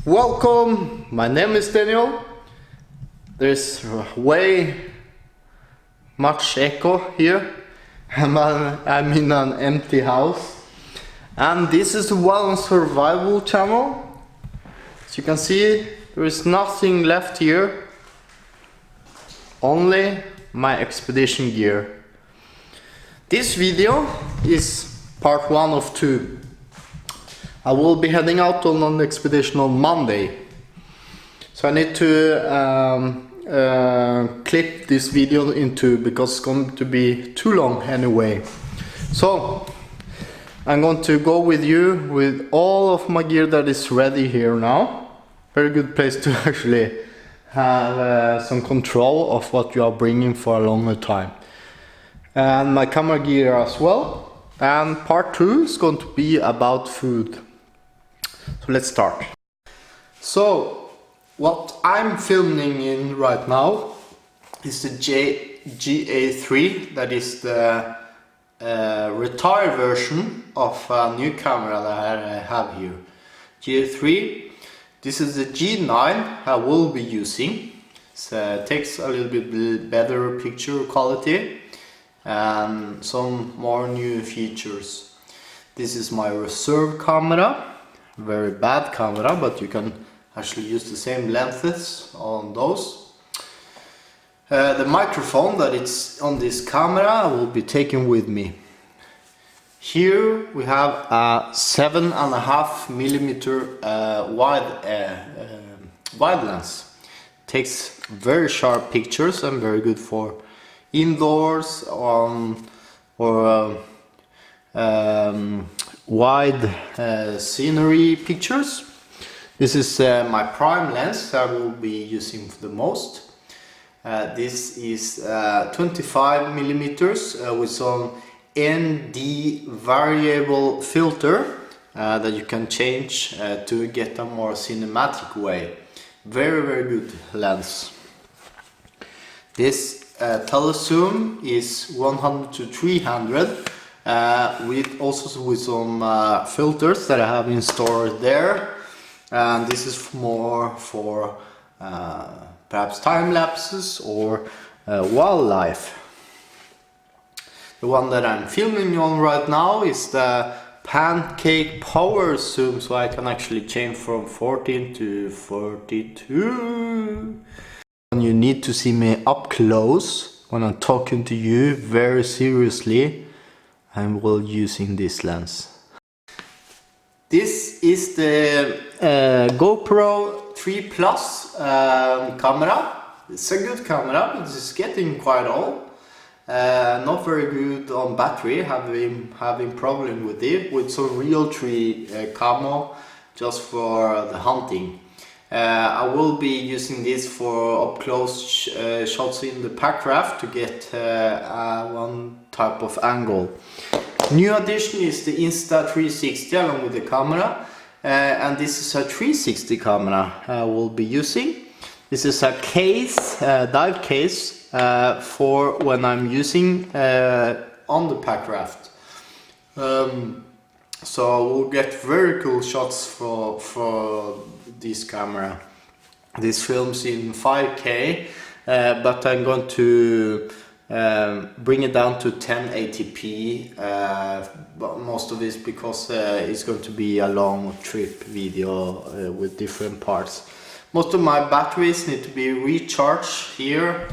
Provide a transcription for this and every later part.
Welcome, my name is Daniel. There's way much echo here. I'm in an empty house. And this is the one survival channel. As you can see, there is nothing left here. Only my expedition gear. This video is part 1 of 2. I will be heading out on an expedition on Monday. So I need to clip this video into because it's going to be too long anyway. So I'm going to go with you with all of my gear that is ready here now. Very good place to actually have some control of what you are bringing for a longer time. And my camera gear as well. And part 2 is going to be about food. So let's start. So what I'm filming in right now is the GA3, that is the retired version of a new camera that I have here. GA3. This is the G9 I will be using. It takes a little bit better picture quality and some more new features. This is my reserve camera. Very bad camera, but you can actually use the same lenses on those. The microphone that is on this camera I will be taking with me. Here we have a 7.5mm wide lens. Takes very sharp pictures and very good for indoors or wide scenery pictures. This is my prime lens I will be using the most. This is 25mm with some ND variable filter that you can change to get a more cinematic way. Very good lens. This telezoom is 100 to 300 with some filters that I have installed there. And this is more for perhaps time lapses or wildlife. The one that I'm filming on right now is the pancake power zoom, so I can actually change from 14 to 42. And you need to see me up close when I'm talking to you very seriously. I'm using this lens. This is the GoPro 3 Plus camera. It's a good camera, but it's getting quite old. Not very good on battery, having problem with it, with some Realtree camo just for the hunting. I will be using this for up close shots in the Packraft to get one type of angle. New addition is the Insta360 along with the camera, and this is a 360 camera I will be using. This is a case, dive case for when I'm using on the Packraft. So we'll get very cool shots for this camera. This films in 5K, but I'm going to bring it down to 1080p, but most of this because it's going to be a long trip video with different parts. Most of my batteries need to be recharged here.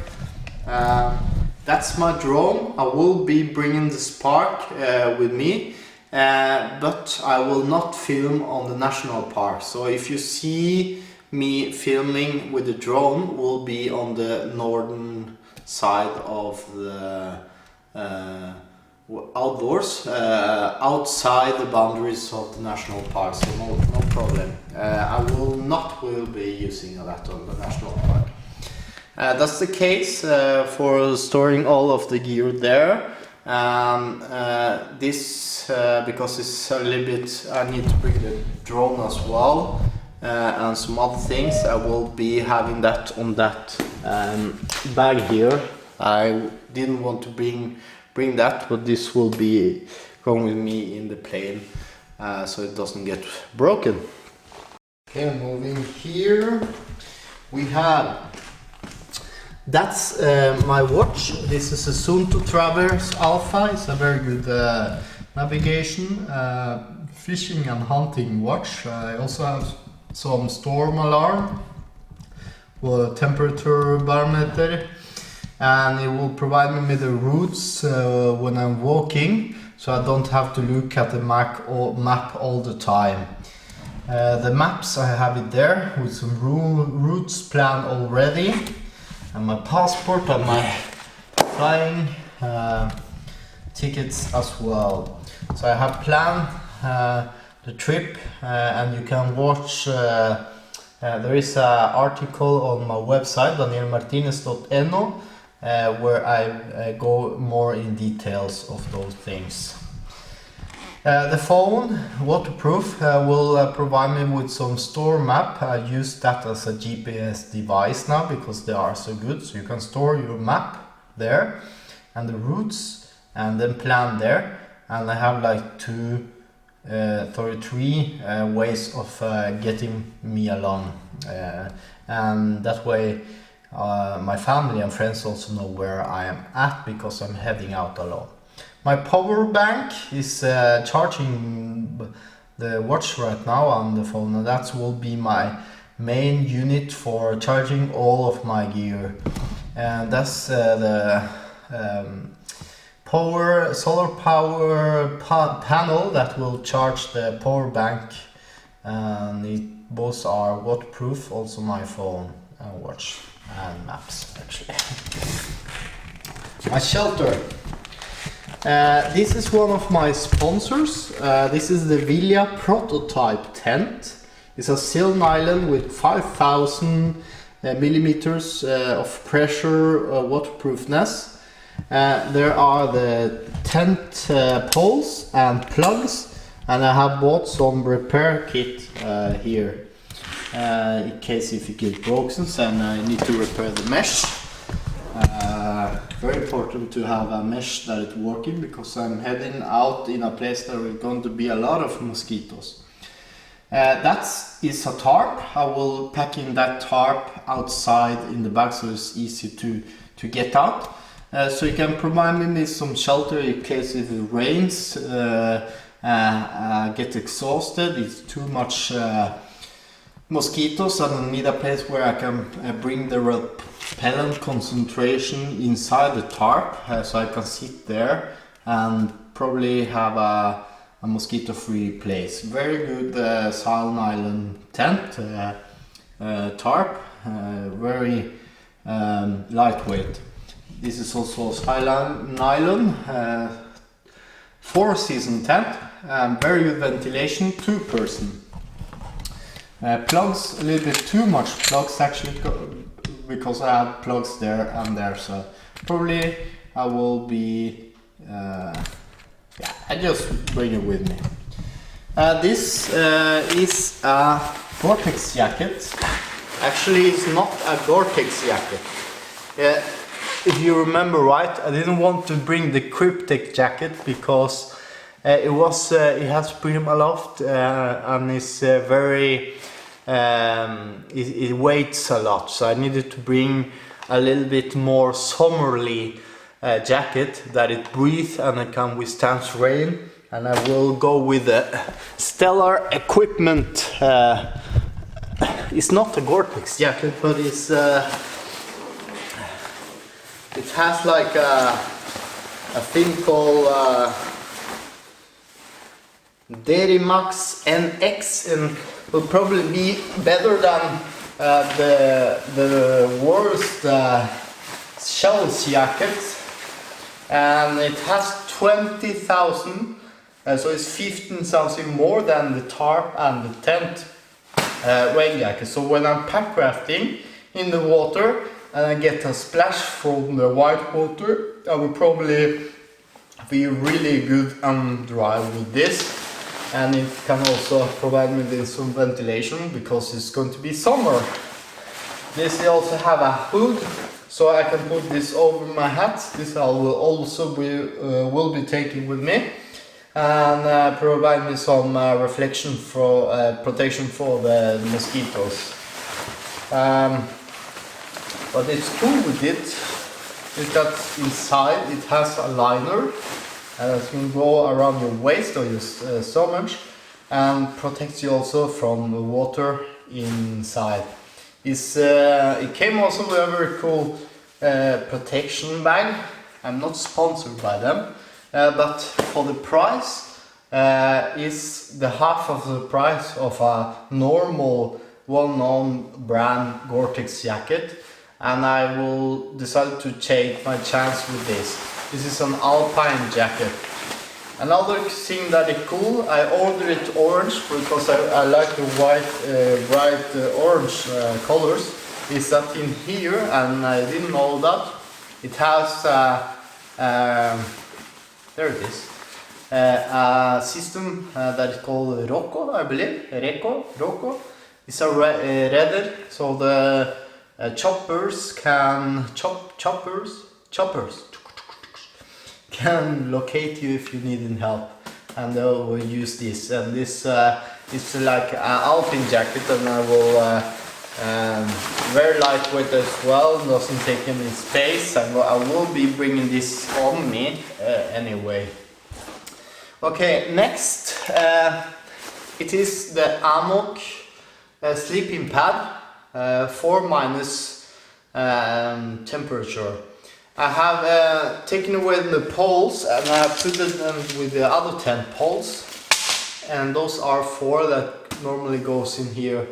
That's my drone. I will be bringing the Spark with me, but I will not film on the national park. So if you see me filming with the drone, will be on the northern side of the outdoors, outside the boundaries of the national park, so no problem. I will be using that on the national park. That's the case for storing all of the gear there. This because it's a little bit, I need to bring the drone as well and some other things. I will be having that on that bag here. I didn't want to bring that, but this will be going with me in the plane so it doesn't get broken. Okay, moving here. We have, that's my watch. This is a Soon to Traverse Alpha. It's a very good navigation, fishing and hunting watch. I also have some storm alarm, temperature barometer, and it will provide me with the routes when I'm walking, so I don't have to look at the map all the time. The maps, I have it there with some routes planned already, and my passport and my flying tickets as well. So I have planned the trip, and you can watch, there is an article on my website danielmartinez.no where I go more in details of those things. The phone, waterproof, will provide me with some store map. I use that as a GPS device now because they are so good. So you can store your map there and the routes and then plan there. And I have like 33 ways of getting me along. And that way my family and friends also know where I am at because I'm heading out alone. My power bank is charging the watch right now on the phone, and that will be my main unit for charging all of my gear. And that's the solar power panel that will charge the power bank, and both are waterproof, also my phone and watch and maps actually. My shelter. This is one of my sponsors. This is the Vilja prototype tent. It's a silk nylon with 5,000 millimeters of pressure waterproofness. There are the tent poles and plugs, and I have bought some repair kit here in case if it gets broken and I need to repair the mesh. Very important to have a mesh that is working because I'm heading out in a place that is going to be a lot of mosquitoes. That is a tarp. I will pack in that tarp outside in the back so it's easy to get out. So you can provide me with some shelter in case if it rains, get exhausted, it's too much mosquitoes, and I need a place where I can bring the repellent concentration inside the tarp, so I can sit there and probably have a mosquito-free place. Very good silk nylon tent, tarp, very lightweight. This is also silk nylon, 4-season tent, very good ventilation, 2-person. Plugs, a little bit too much plugs actually, because I have plugs there and there, so probably I will be, I just bring it with me. This is a Gore-Tex jacket. Actually, it's not a Gore-Tex jacket. If you remember right, I didn't want to bring the Cryptek jacket because it has Primaloft and it's very it weighs a lot, so I needed to bring a little bit more summerly jacket that it breathes and it can withstand rain, and I will go with the Stellar Equipment. It's not a Gore-Tex jacket, but it's it has like a thing called Derimax NX, and will probably be better than the worst shells jackets, and it has 20,000, so it's 15,000 more than the tarp and the tent rain jacket. So when I'm pack rafting in the water and I get a splash from the white water, I will probably be really good and dry with this. And it can also provide me with some ventilation because it's going to be summer. This also have a hood, so I can put this over my hat. This I will also will be taking with me. and provide me some reflection for protection for the mosquitoes. What is cool with it is that inside it has a liner that can go around your waist or your stomach and protects you also from the water inside. It came also with a very cool protection bag. I'm not sponsored by them, but for the price is the half of the price of a normal well-known brand Gore-Tex jacket, and I will decide to take my chance with this. This is an alpine jacket. Another thing that is cool, I ordered it orange because I like the bright orange colors, is that in here, and I didn't know that, it has, there it is, a system that is called Rocco, I believe, Rocco. It's a radar, so the choppers can locate you if you need help, and they will use this. And this is like an alpine jacket, and I will very lightweight as well, doesn't take any space. I will be bringing this on me anyway. Okay, next it is the Amok sleeping pad, 4- temperature. I have taken away the poles and I have put them with the other 10 poles, and those are 4 that normally goes in here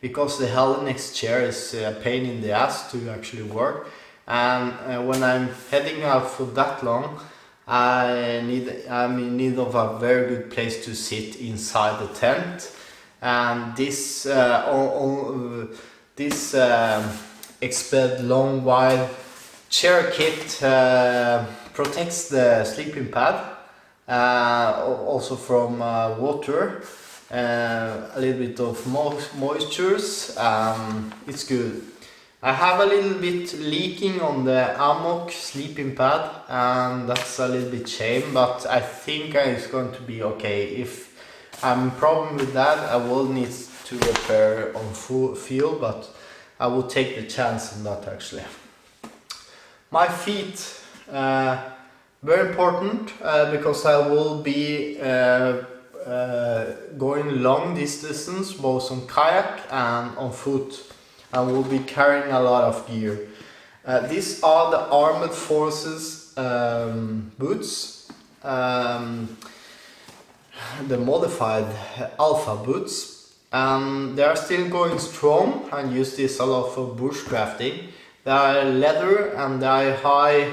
because the Helinex chair is a pain in the ass to actually work, and when I'm heading out for that long, I'm in need of a very good place to sit inside the tent, and this Exped long wide chair kit protects the sleeping pad also from water, a little bit of moistures. It's good. I have a little bit leaking on the Amok sleeping pad, and that's a little bit shame, but I think it's going to be okay. If I'm problem with that, I will need to repair on field, but I will take the chance on that actually. My feet, very important because I will be going long distances both on kayak and on foot. I will be carrying a lot of gear. These are the Armed Forces boots, the modified alpha boots. They are still going strong and use this a lot for bushcrafting. They are leather and they are high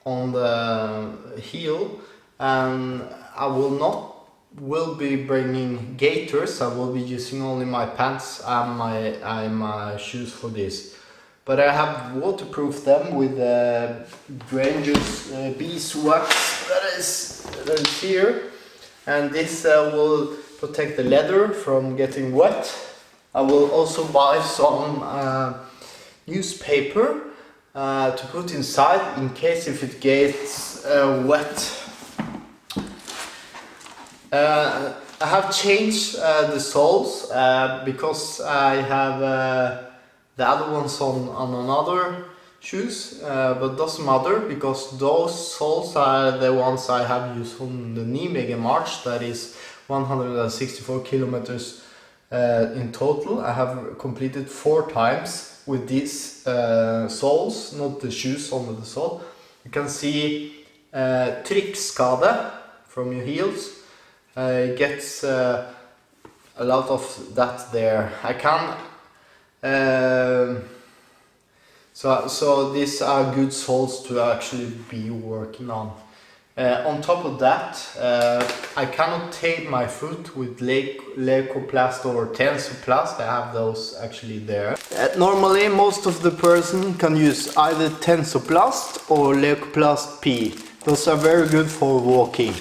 on the heel, and I will be bringing gaiters. I will be using only my pants and my shoes for this. But I have waterproofed them with grain juice beeswax that is here, and this will protect the leather from getting wet. I will also buy some newspaper to put inside in case if it gets wet. I have changed the soles because I have the other ones on another shoes, but doesn't matter because those soles are the ones I have used on the Nijmegen March, that is 164 kilometers in total. I have completed 4 times with these soles, not the shoes under the sole. You can see trykkskade from your heels. It gets a lot of that there. I can so these are good soles to actually be working on. On top of that, I cannot tape my foot with leukoplast or tensoplast. I have those actually there. Normally most of the person can use either tensoplast or leukoplast P. Those are very good for walking.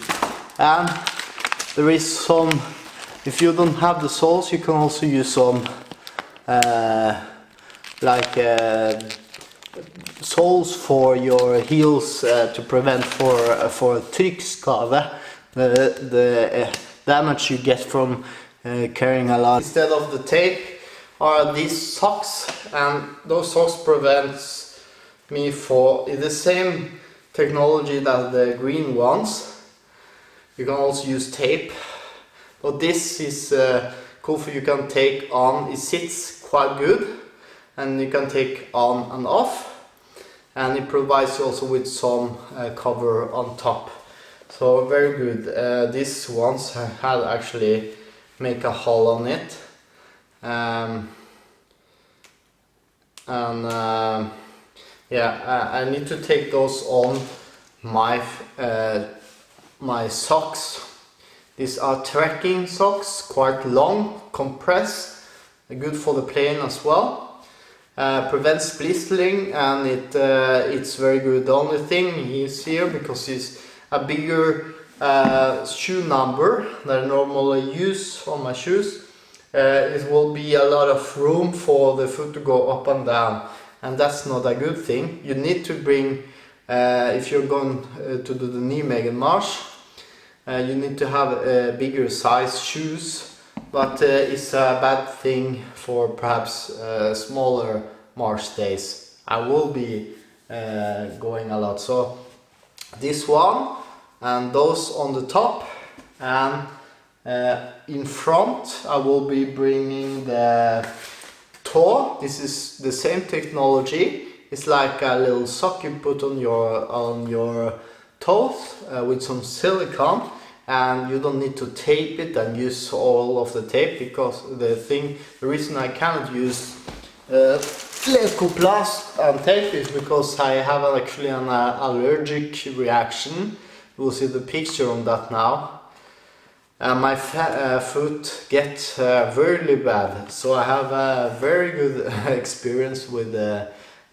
And there is some, if you don't have the soles, you can also use some soles for your heels to prevent for trykkskade. the damage you get from carrying a lot. Instead of the tape are these socks, and those socks prevents me for the same technology that the green ones. You can also use tape, but this is cool for you can take on. It sits quite good and you can take on and off, and it provides you also with some cover on top. So very good. These ones had actually make a hole on it, yeah, I need to take those on my my socks. These are trekking socks, quite long, compressed, good for the plane as well. Prevents blistering, and it's very good. The only thing is here, because it's a bigger shoe number that I normally use on my shoes, it will be a lot of room for the foot to go up and down, and that's not a good thing. You need to bring, if you're going to do the Nijmegen March, you need to have bigger size shoes, but it's a bad thing for perhaps smaller march days. I will be going a lot, so this one and those on the top, and in front I will be bringing the toe. This is the same technology. It's like a little sock you put on your toes with some silicone, and you don't need to tape it and use all of the tape, because the reason I cannot use leukoplast and tape is because I have actually an allergic reaction. You will see the picture on that now. My foot gets really bad, so I have a very good experience with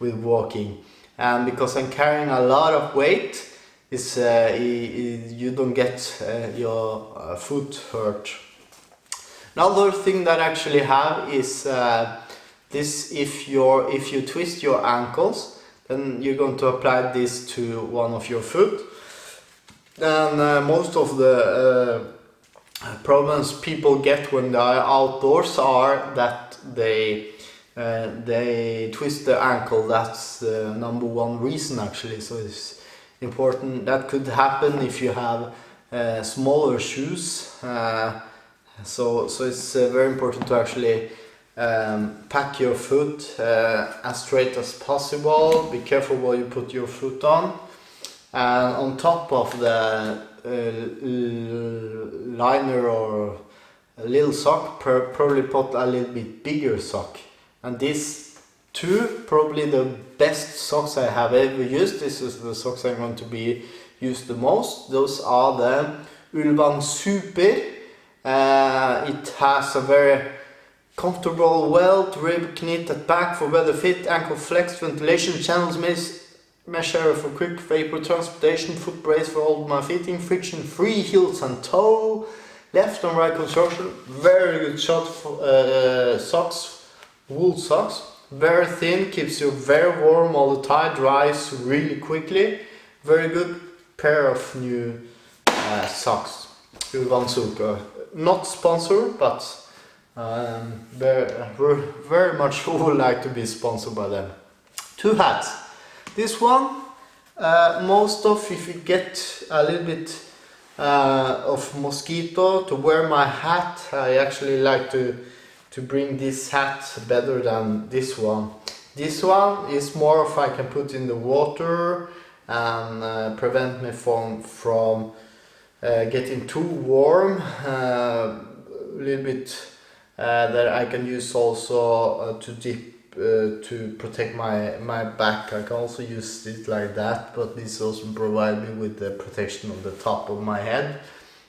walking, and because I'm carrying a lot of weight, you don't get your foot hurt. Another thing that I actually have is this. If you twist your ankles, then you're going to apply this to one of your foot, and most of the problems people get when they are outdoors are that they twist the ankle. That's the number one reason actually. So it's important. That could happen if you have smaller shoes. So it's very important to actually pack your foot as straight as possible. Be careful what you put your foot on, and on top of the liner or a little sock, probably put a little bit bigger sock. And these two probably the best socks I have ever used. This is the socks I'm going to be used the most. Those are the Ulvan Super. It has a very comfortable welt, rib knit at back for better fit, ankle flex, ventilation channels, mesh area for quick vapor transportation, foot brace for all my fitting, friction free heels and toe, left and right construction. Very good shot for socks, wool socks. Very thin, keeps you very warm all the time, dries really quickly. Very good pair of new socks. Ulvan Super. Not sponsored, but very much would like to be sponsored by them. Two hats. This one, if you get a little bit of mosquito to wear my hat, I actually like to bring this hat better than this one. This one is more if I can put in the water and prevent me from getting too warm. A little bit that I can use also to dip to protect my back. I can also use it like that, but this also provides me with the protection on the top of my head,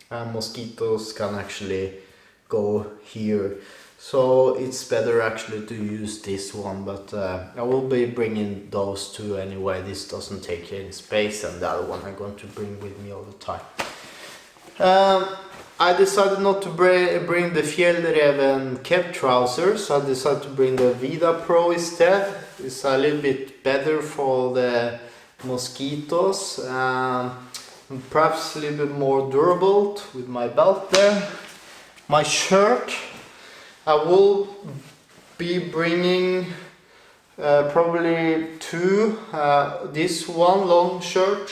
and mosquitoes can actually go here. So it's better actually to use this one, but I will be bringing those two anyway. This doesn't take any space, and the other one I'm going to bring with me all the time. I decided not to bring the Fjellreven Kev trousers. I decided to bring the Vida Pro instead. It's a little bit better for the mosquitoes. and perhaps a little bit more durable with my belt there. My shirt, I will be bringing probably two, this one long shirt,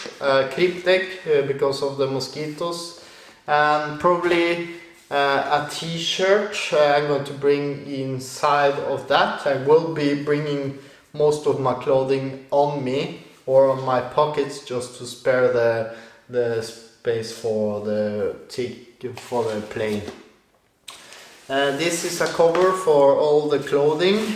clip deck because of the mosquitoes, and probably a t-shirt I'm going to bring inside of that. I will be bringing most of my clothing on me or on my pockets just to spare the space for the plane. This is a cover for all the clothing.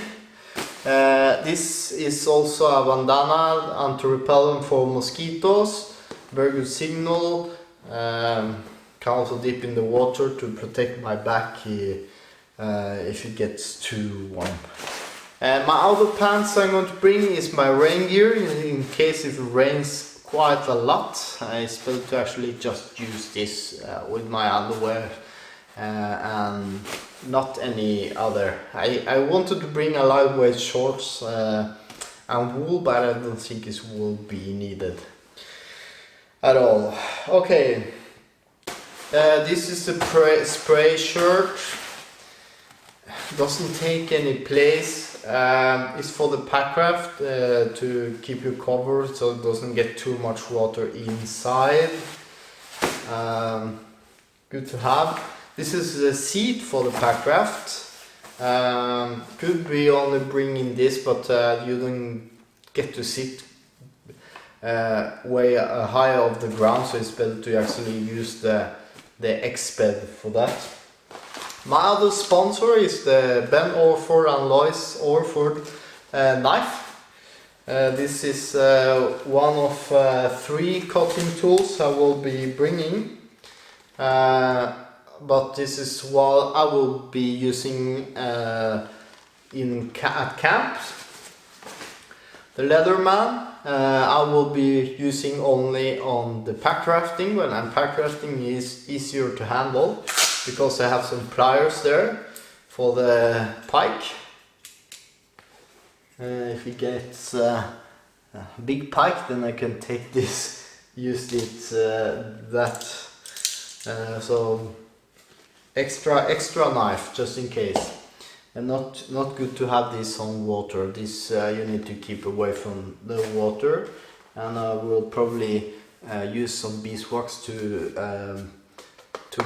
This is also a bandana anti-repellent for mosquitoes, very good signal. Can also dip in the water to protect my back if it gets too warm. My other pants I'm going to bring is my rain gear in case it rains quite a lot. I expect to actually just use this with my underwear and not any other. I wanted to bring a lightweight shorts and wool, but I don't think it will be needed at all. Okay, this is a spray shirt. Doesn't take any place. It's for the Packraft to keep you covered so it doesn't get too much water inside. Good to have. This is the seat for the Packraft. Could be only bringing this, but you don't get to sit way higher off the ground, so it's better to actually use the X-bed for that. My other sponsor is the Ben Orford and Lois Orford knife. This is one of 3 cutting tools I will be bringing. But this is what I will be using at camp. The Leatherman I will be using only on the packrafting, when packrafting is easier to handle because I have some pliers there for the pike. If it gets a big pike, then I can take this, use it so extra knife just in case. And not good to have this on water. This you need to keep away from the water, and I will probably use some beeswax to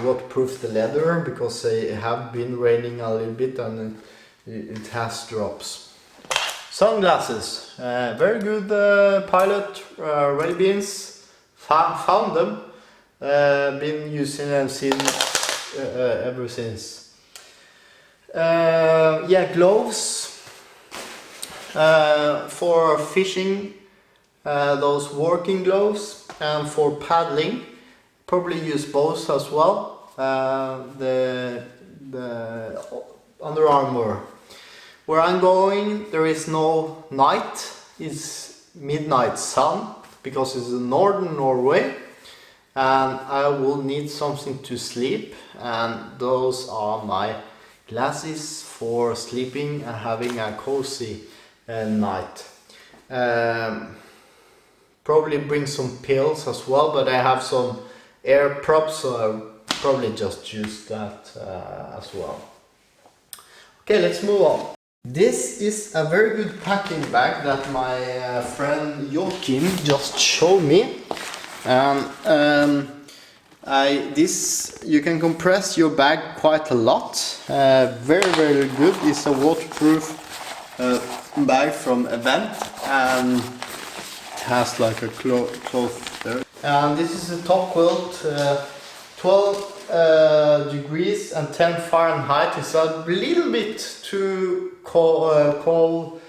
waterproof the leather because they have been raining a little bit and it has drops. Sunglasses, very good pilot Ray-Bans. Found them, been using them since ever since. Yeah, gloves for fishing, those working gloves, and for paddling. Probably use both as well. The Under Armour. Where I'm going, there is no night. It's midnight sun because it's in northern Norway, and I will need something to sleep, and those are my glasses for sleeping and having a cozy night. Probably bring some pills as well, but I have some air props, so I'll probably just use that as well. Okay, let's move on. This is a very good packing bag that my friend Joachim just showed me. You can compress your bag quite a lot. Very good. It's a waterproof bag from Event, and it has like a cloth there. And this is a top quilt, 12 degrees and 10 Fahrenheit. It's a little bit too cold,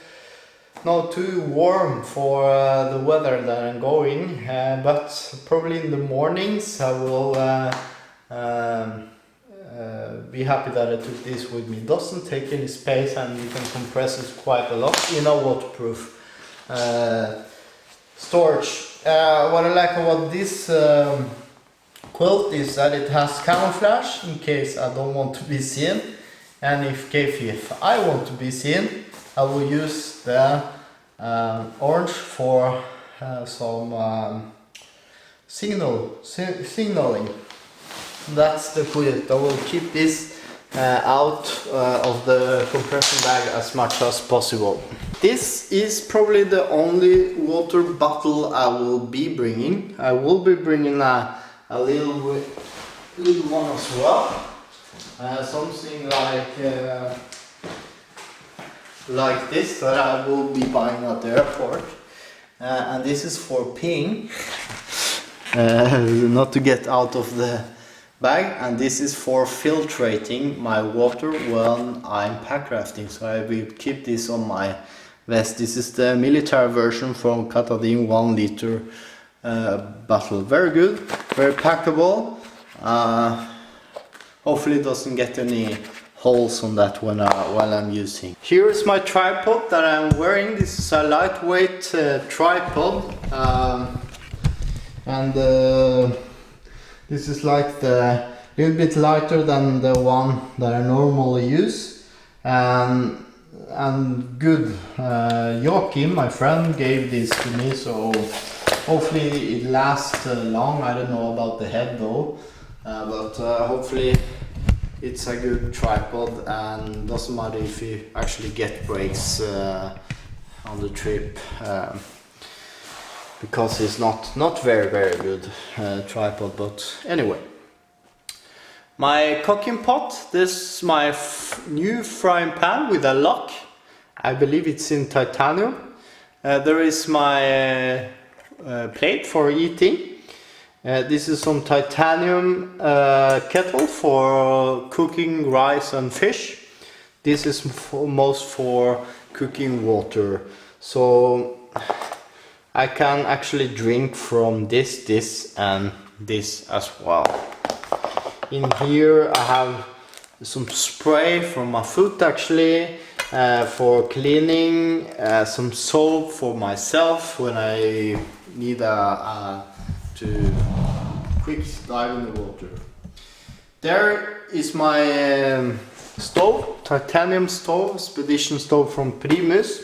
not too warm for the weather that I'm going, but probably in the mornings I will be happy that I took this with me. It doesn't take any space and you can compress it quite a lot in a waterproof storage. What I like about this quilt is that it has camouflage in case I don't want to be seen, and if I want to be seen, I will use the orange for some signaling. That's the point. I will keep this out of the compression bag as much as possible. This is probably the only water bottle I will be bringing. I will be bringing a little one as well. Something like this that I will be buying at the airport. And this is for peeing, not to get out of the bag, and this is for filtrating my water when I'm packrafting, so I will keep this on my vest. This is the military version from Katadin 1 liter bottle. Very good, very packable. Hopefully it doesn't get any holes on that when while I'm using. Here is my tripod that I'm wearing. This is a lightweight tripod, and this is like the little bit lighter than the one that I normally use, and good. Joachim, my friend, gave this to me, so hopefully it lasts long. I don't know about the head though, but hopefully it's a good tripod, and doesn't matter if you actually get breaks on the trip, because it's not very good tripod. But anyway, my cooking pot. This is my new frying pan with a lock. I believe it's in titanium. There is my plate for eating. This is some titanium kettle for cooking rice and fish. This is most for cooking water. So I can actually drink from this and this as well. In here I have some spray from my foot actually, for cleaning, some soap for myself when I need to quick dive in the water. There is my stove, titanium stove, expedition stove from Primus.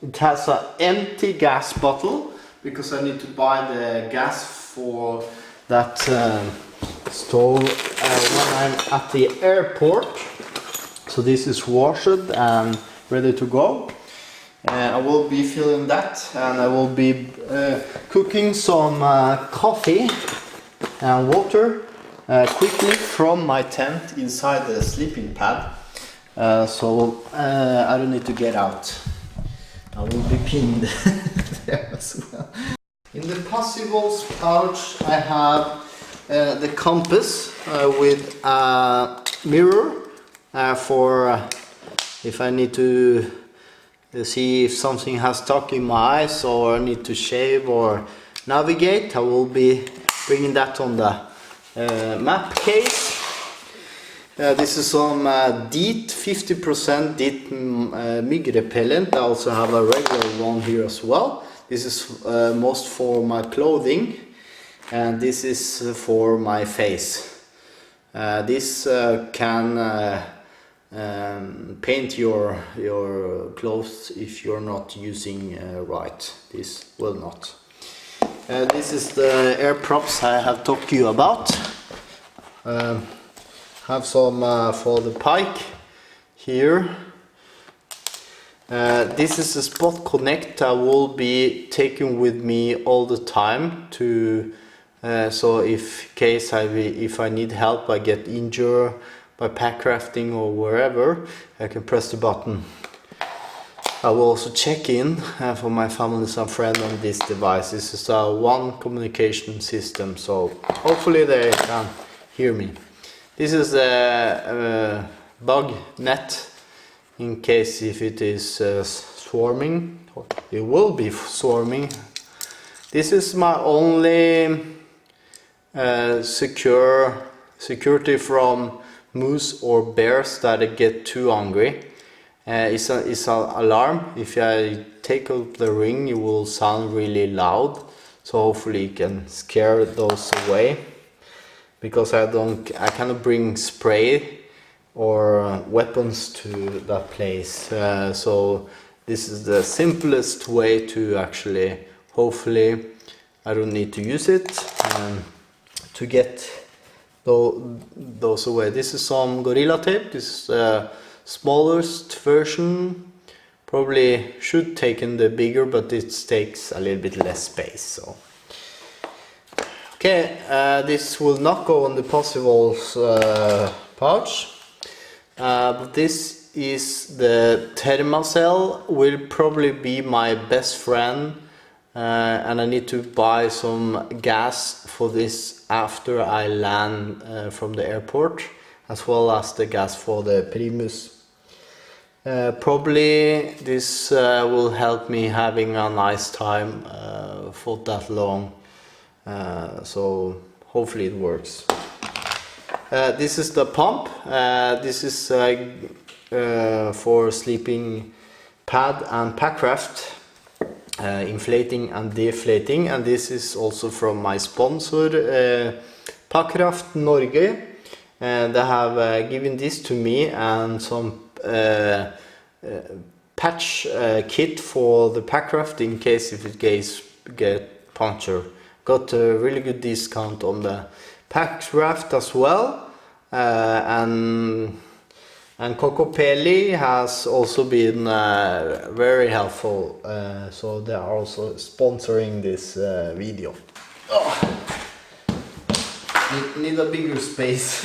It has an empty gas bottle because I need to buy the gas for that stove when I'm at the airport. So this is washed and ready to go. I will be filling that, and I will be cooking some coffee and water quickly from my tent inside the sleeping pad, so I don't need to get out. I will be pinned there as well. In the possibles pouch I have the compass with a mirror for if I need to see if something has stuck in my eyes or I need to shave or navigate. I will be bringing that on the map case. This is some DEET, 50% DEET mygg repellent. I also have a regular one here as well. This is most for my clothing, and this is for my face. This can paint your clothes if you're not using right. This will not. This is the air props I have talked to you about. Have some for the pike here. This is a spot connect I will be taking with me all the time to so if I need help, I get injured by packrafting or wherever, I can press the button. I will also check in for my family and friends on this device. This is a one communication system, so hopefully they can hear me. This is a bug net in case if it is swarming. It will be swarming. This is my only security from moose or bears that get too hungry. It's an alarm. If I take out the ring, it will sound really loud, so hopefully it can scare those away, because I cannot bring spray or weapons to that place. So this is the simplest way to actually hopefully I don't need to use it to get those away. This is some Gorilla Tape. This is the smallest version. Probably should take in the bigger, but it takes a little bit less space. So okay, this will not go on the possibles pouch, but this is the thermal cell. Will probably be my best friend, and I need to buy some gas for this after I land from the airport, as well as the gas for the Primus. Probably this will help me having a nice time for that long, so hopefully it works. This is the pump. This is for sleeping pad and packraft, inflating and deflating, and this is also from my sponsor Packraft Norge. They have given this to me and some patch kit for the packraft in case if it get punctured. Got a really good discount on the packraft as well, and Kokopelli has also been very helpful, so they are also sponsoring this video. Need a bigger space.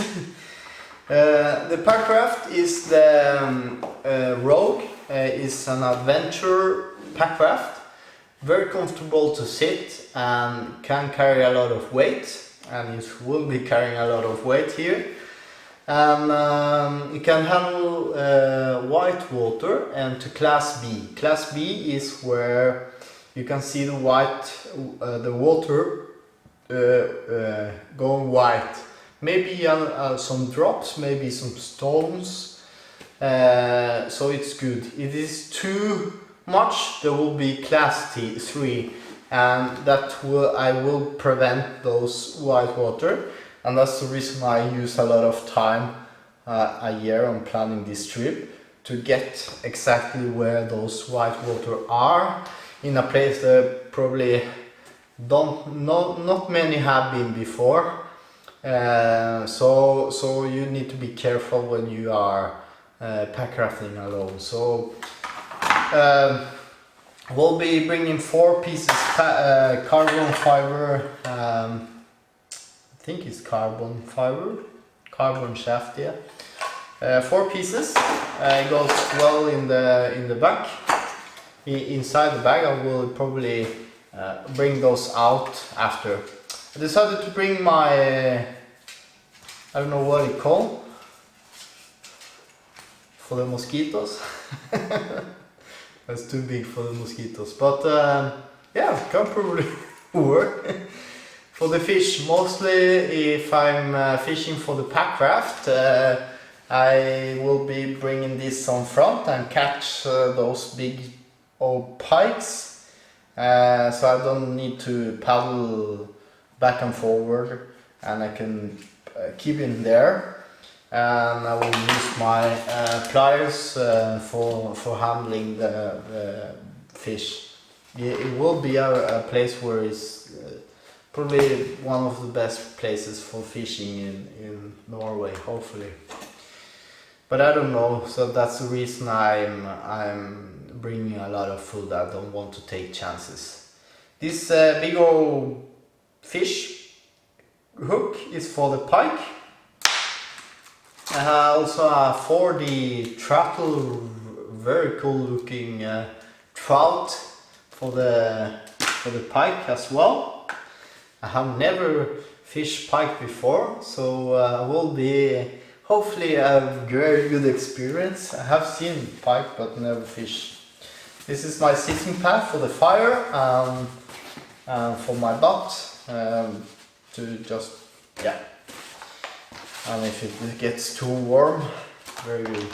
The packraft is the Rogue. It's an adventure packraft, very comfortable to sit and can carry a lot of weight, and it will be carrying a lot of weight here. And it can handle white water and to class B. Class B is where you can see the water going white. Maybe some drops, maybe some stones, so it's good. It is too much, there will be class 3, and I will prevent those white water, and that's the reason I use a lot of time a year on planning this trip, to get exactly where those white water are, in a place that probably not many have been before. So you need to be careful when you are packrafting alone. So we'll be bringing 4 pieces carbon fiber. I think it's carbon fiber, carbon shaft. Yeah, 4 pieces. It goes well in the back. Inside the bag, I will probably bring those out after. I decided to bring my, I don't know what it's called, for the mosquitoes. That's too big for the mosquitoes, but yeah, it can probably work. For the fish, mostly if I'm fishing for the packraft, I will be bringing this on front and catch those big old pikes, so I don't need to paddle back and forward, and I can keep in there, and I will use my pliers for handling the fish. It will be a place where it's probably one of the best places for fishing in Norway, hopefully. But I don't know, so that's the reason I'm bringing a lot of food. I don't want to take chances. This big old fish hook is for the pike. I have also a 4D throttle, very cool looking trout for the pike as well. I have never fished pike before, so will be hopefully a very good experience. I have seen pike but never fished. This is my sitting pad for the fire, for my butt. To just, yeah, and if it gets too warm, very good.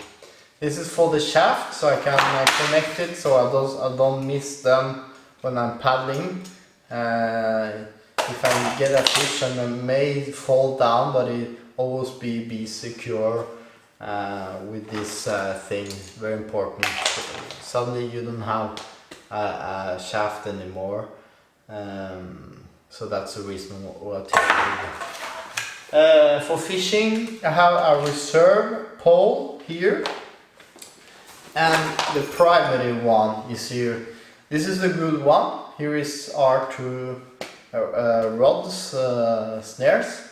This is for the shaft, so I can connect it so I don't miss them when I'm paddling. If I get a fish and it may fall down, but it always be secure with this thing, very important. Suddenly you don't have a shaft anymore. So that's the reason why I take it. For fishing, I have a reserve pole here, and the primary one is here. This is the good one. Here are two rods, snares,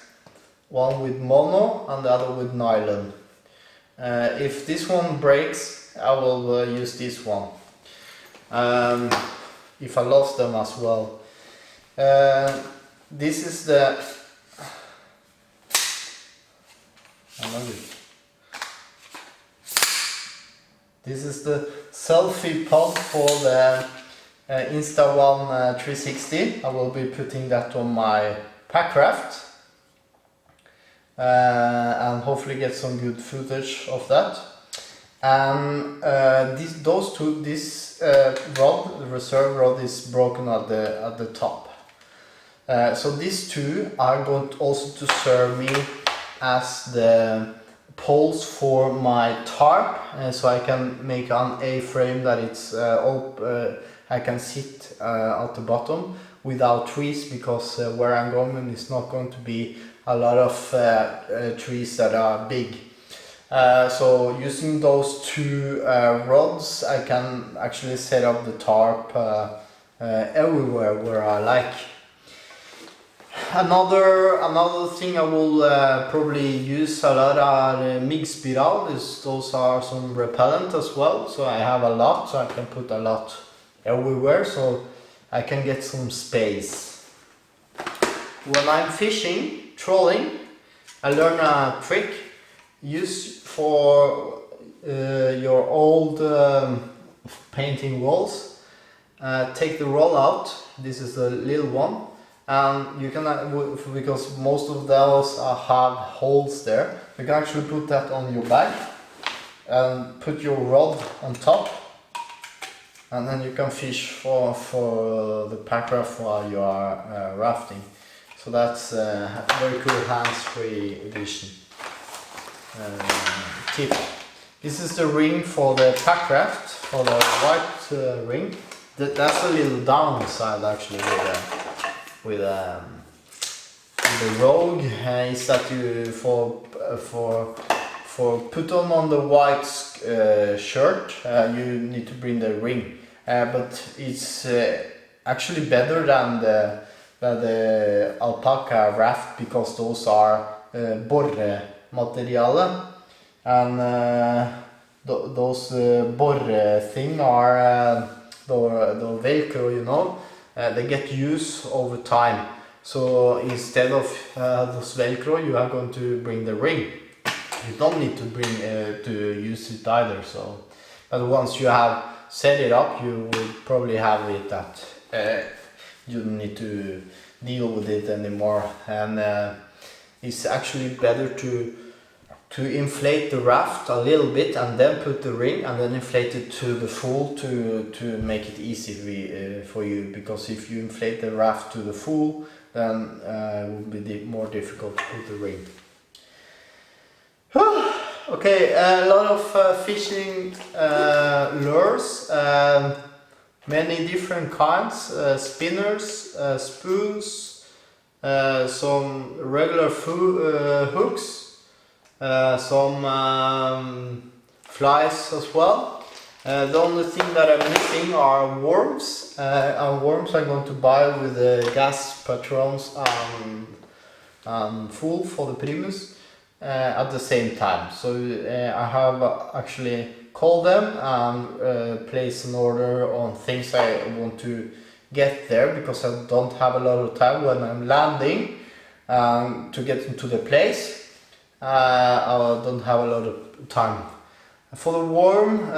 one with mono and the other with nylon. If this one breaks, I will use this one. If I lost them as well. This is the selfie pod for the Insta1 360. I will be putting that on my Packraft and hopefully get some good footage of that. And this rod, the reserve rod, is broken at the top. So these two are going also to serve me as the poles for my tarp, so I can make an A-frame that it's I can sit at the bottom without trees, because where I'm going is not going to be a lot of trees that are big. So using those two rods, I can actually set up the tarp everywhere where I like. Another thing I will probably use a lot are myggspiral. Those are some repellent as well, so I have a lot, so I can put a lot everywhere, so I can get some space. When I'm fishing, trolling, I learn a trick. Use for your old painting walls. Take the roll out. This is the little one. And you can, because most of those have holes there, you can actually put that on your bag and put your rod on top, and then you can fish for the Packraft while you are rafting. So that's a very cool hands-free edition tip. This is the ring for the Packraft, for the white ring. That's a little downside actually with the Rogue, is that you for put on the white shirt you need to bring the ring, but it's actually better than the alpaca raft, because those are borre materiale, and those borre thing are the velcro, you know. They get used over time, so instead of those velcro, you are going to bring the ring. You don't need to bring to use it either. So, but once you have set it up, you will probably have it that you don't need to deal with it anymore, and it's actually better to inflate the raft a little bit and then put the ring, and then inflate it to the full to make it easy for you, because if you inflate the raft to the full, then it will be more difficult to put the ring. Okay, a lot of fishing lures, many different kinds, spinners, spoons, some regular hooks, some flies as well. The only thing that I'm missing are worms, and worms I'm going to buy with the gas patrons and full for the Primus at the same time. So I have actually called them and placed an order on things I want to get there, because I don't have a lot of time when I'm landing to get into the place. I don't have a lot of time. For the worm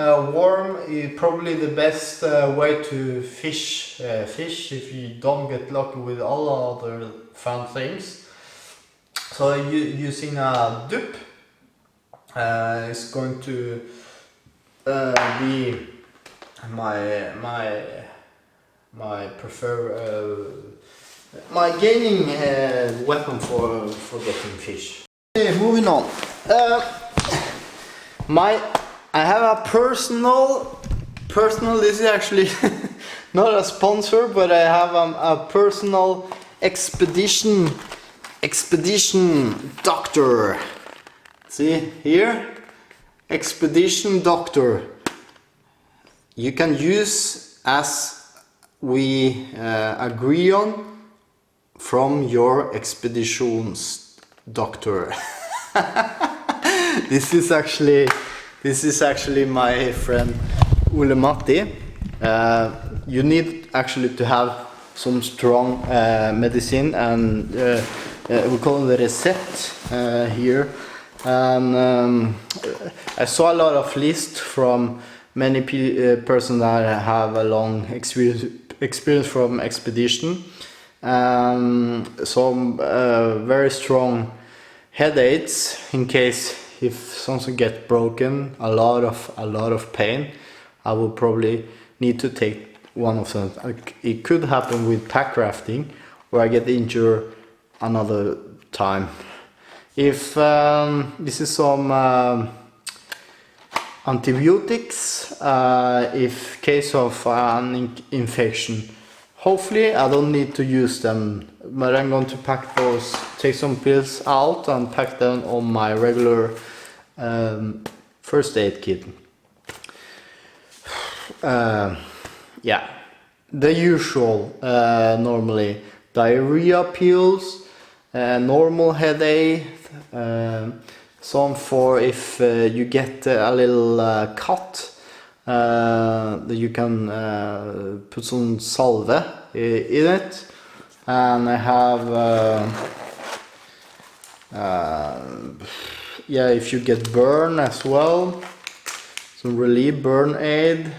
is probably the best way to fish if you don't get lucky with all other fun things. So using a dupe is going to be my my gaining weapon for getting fish. Okay, moving on. I have a personal. This is actually not a sponsor, but I have a personal expedition doctor. See here, expedition doctor. You can use as we agree on from your expeditions doctor. This is actually my friend Ole Matti. You need actually to have some strong medicine, and we call it a recept here. And I saw a lot of lists from many persons that have a long experience from expedition. Some very strong headaches in case if something gets broken, a lot of pain. I will probably need to take one of them. It could happen with packrafting, where I get injured another time. If this is some antibiotics, if case of an infection. Hopefully I don't need to use them, but I'm going to pack those, take some pills out and pack them on my regular first aid kit. Yeah, the usual, normally diarrhea pills, normal headache, some for if you get a little cut, that you can put some salve in it. And I have yeah, if you get burn as well, some relief burn aid,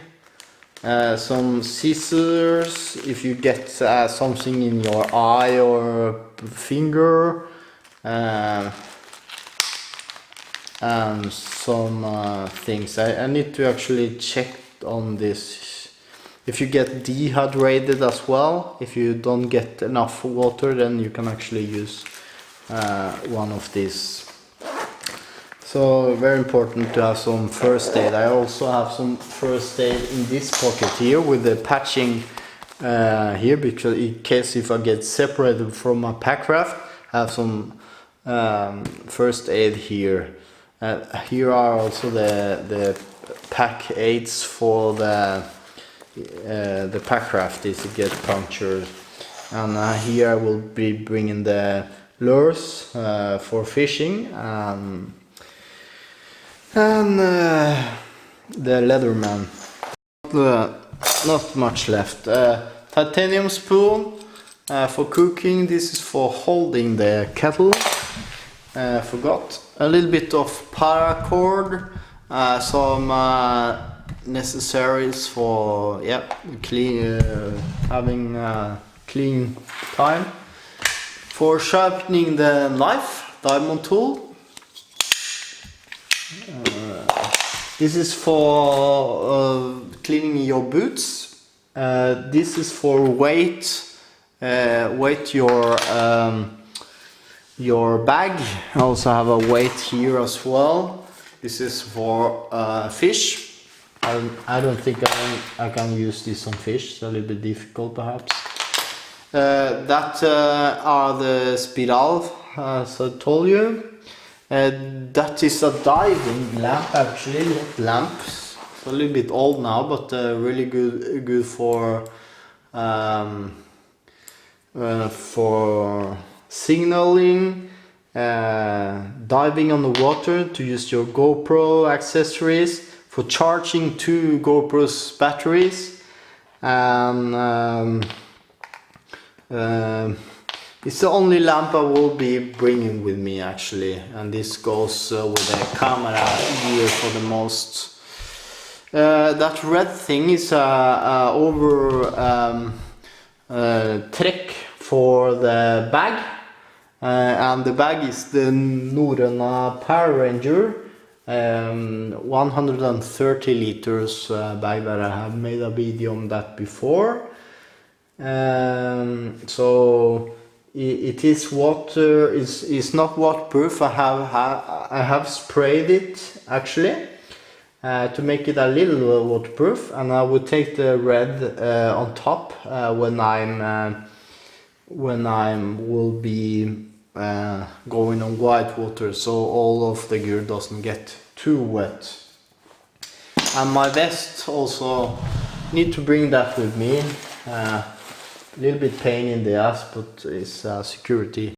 some scissors if you get something in your eye or finger, and some things. I need to actually check on this. If you get dehydrated as well, if you don't get enough water, then you can actually use one of these. So very important to have some first aid. I also have some first aid in this pocket here with the patching here, because in case if I get separated from my packraft, I have some first aid here. Here are also the pack aids for the packraft if it gets punctured. And here I will be bringing the lures for fishing, and the Leatherman. Not much left. Titanium spoon for cooking. This is for holding the kettle. Forgot. A little bit of paracord. Some necessaries for clean, having clean time. For sharpening the knife, diamond tool. This is for cleaning your boots. This is for weight your bag. I also have a weight here as well. This is for fish. I don't think I can use this on fish. It's a little bit difficult perhaps. That are the spiral, as I told you. That is a diving lamp actually, not lamps. It's a little bit old now, but really good for signaling, diving on the water, to use your GoPro accessories, for charging 2 GoPro's batteries, and it's the only lamp I will be bringing with me actually, and this goes with the camera gear for the most. That red thing is over trekk for the bag, and the bag is the Nortent Power Ranger 130 liters bag that I have made a video on that before. So it is water, is not waterproof. I have sprayed it actually to make it a little waterproof, and I would take the red on top when I'm when I will be going on white water, so all of the gear doesn't get too wet. And my vest also, need to bring that with me. A little bit pain in the ass, but it's a security